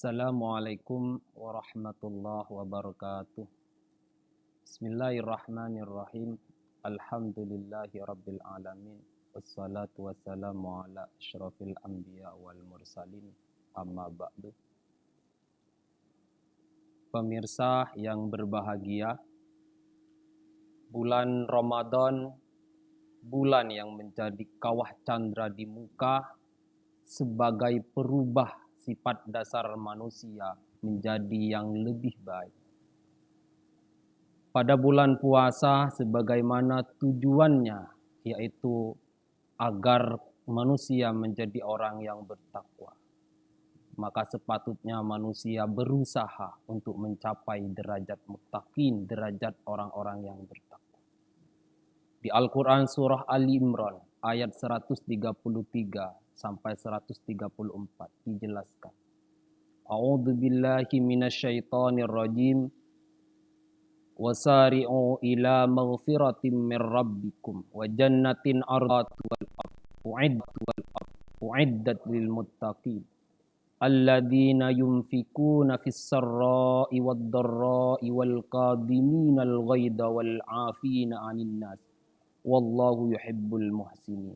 Assalamualaikum warahmatullahi wabarakatuh. Bismillahirrahmanirrahim. Alhamdulillahi rabbil alamin. Wassalatu wassalamu ala asyrafil anbiya wal mursalin. Amma ba'du. Pemirsa yang berbahagia, bulan Ramadan, bulan yang menjadi kawah candra di muka sebagai perubah sifat dasar manusia menjadi yang lebih baik. Pada bulan puasa sebagaimana tujuannya, yaitu agar manusia menjadi orang yang bertakwa. Maka sepatutnya manusia berusaha untuk mencapai derajat muttaqin, derajat orang-orang yang bertakwa. Di Al-Quran surah Ali Imran ayat 133 sampai 134 dijelaskan. A'udzu billahi minasyaitonir rajim. Wasari'u ila maghfiratin min rabbikum wa jannatin ardhatuha u'iddat lil muttaqin alladzina yunfikuna fis sarra'i wad dharra'i wal qadiminal ghaidha wal 'afina 'anil nas wallahu yuhibbul muhsinin.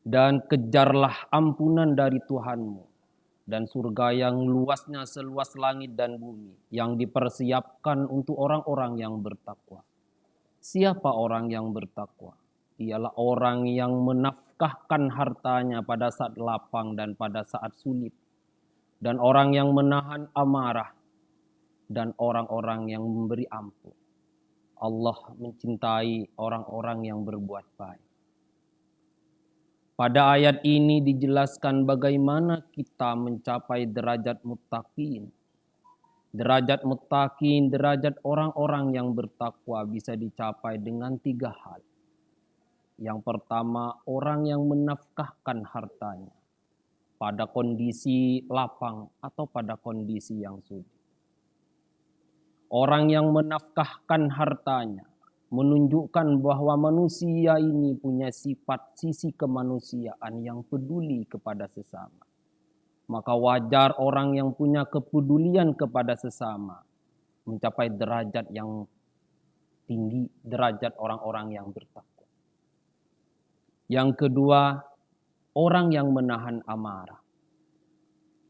Dan kejarlah ampunan dari Tuhanmu dan surga yang luasnya seluas langit dan bumi yang dipersiapkan untuk orang-orang yang bertakwa. Siapa orang yang bertakwa? Ialah orang yang menafkahkan hartanya pada saat lapang dan pada saat sulit, dan orang yang menahan amarah, dan orang-orang yang memberi ampun. Allah mencintai orang-orang yang berbuat baik. Pada ayat ini dijelaskan bagaimana kita mencapai derajat muttaqin. Derajat muttaqin, derajat orang-orang yang bertakwa bisa dicapai dengan 3 hal. Yang pertama, orang yang menafkahkan hartanya pada kondisi lapang atau pada kondisi yang sulit. Orang yang menafkahkan hartanya menunjukkan bahwa manusia ini punya sifat sisi kemanusiaan yang peduli kepada sesama. Maka wajar orang yang punya kepedulian kepada sesama mencapai derajat yang tinggi, derajat orang-orang yang bertakwa. Yang kedua, orang yang menahan amarah.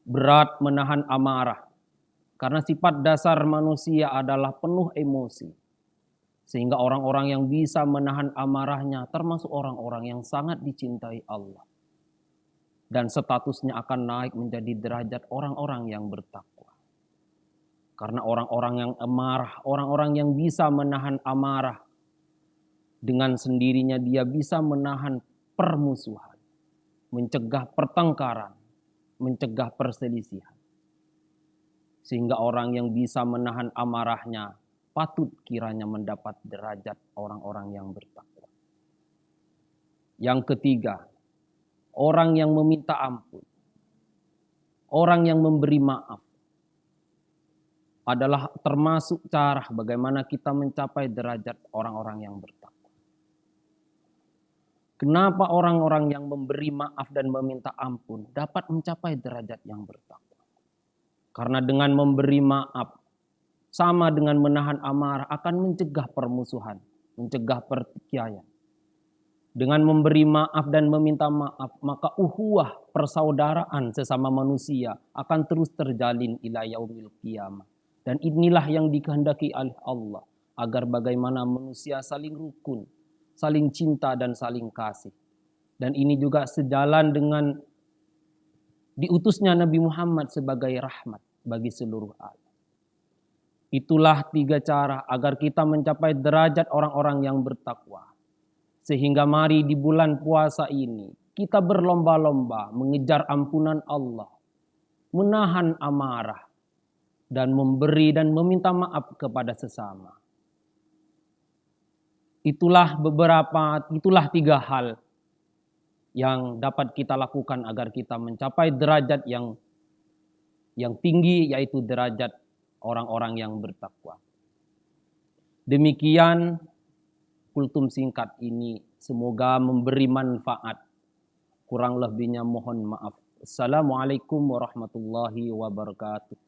Berat menahan amarah karena sifat dasar manusia adalah penuh emosi. Sehingga orang-orang yang bisa menahan amarahnya termasuk orang-orang yang sangat dicintai Allah. Dan statusnya akan naik menjadi derajat orang-orang yang bertakwa. Karena orang-orang yang amarah, orang-orang yang bisa menahan amarah, dengan sendirinya dia bisa menahan permusuhan, mencegah pertengkaran, mencegah perselisihan. Sehingga orang yang bisa menahan amarahnya patut kiranya mendapat derajat orang-orang yang bertakwa. Yang ketiga, orang yang meminta ampun, orang yang memberi maaf adalah termasuk cara bagaimana kita mencapai derajat orang-orang yang bertakwa. Kenapa orang-orang yang memberi maaf dan meminta ampun dapat mencapai derajat yang bertakwa? Karena dengan memberi maaf sama dengan menahan amarah akan mencegah permusuhan, mencegah pertikaian. Dengan memberi maaf dan meminta maaf, maka uhuwah persaudaraan sesama manusia akan terus terjalin ila yaumil qiyamah. Dan inilah yang dikehendaki oleh Allah, agar bagaimana manusia saling rukun, saling cinta dan saling kasih. Dan ini juga sejalan dengan diutusnya Nabi Muhammad sebagai rahmat bagi seluruh alam. Itulah 3 cara agar kita mencapai derajat orang-orang yang bertakwa. Sehingga mari di bulan puasa ini kita berlomba-lomba mengejar ampunan Allah, menahan amarah, dan memberi dan meminta maaf kepada sesama. Itulah 3 hal yang dapat kita lakukan agar kita mencapai derajat yang tinggi, yaitu derajat orang-orang yang bertakwa. Demikian kultum singkat ini, semoga memberi manfaat. Kurang lebihnya mohon maaf. Assalamualaikum warahmatullahi wabarakatuh.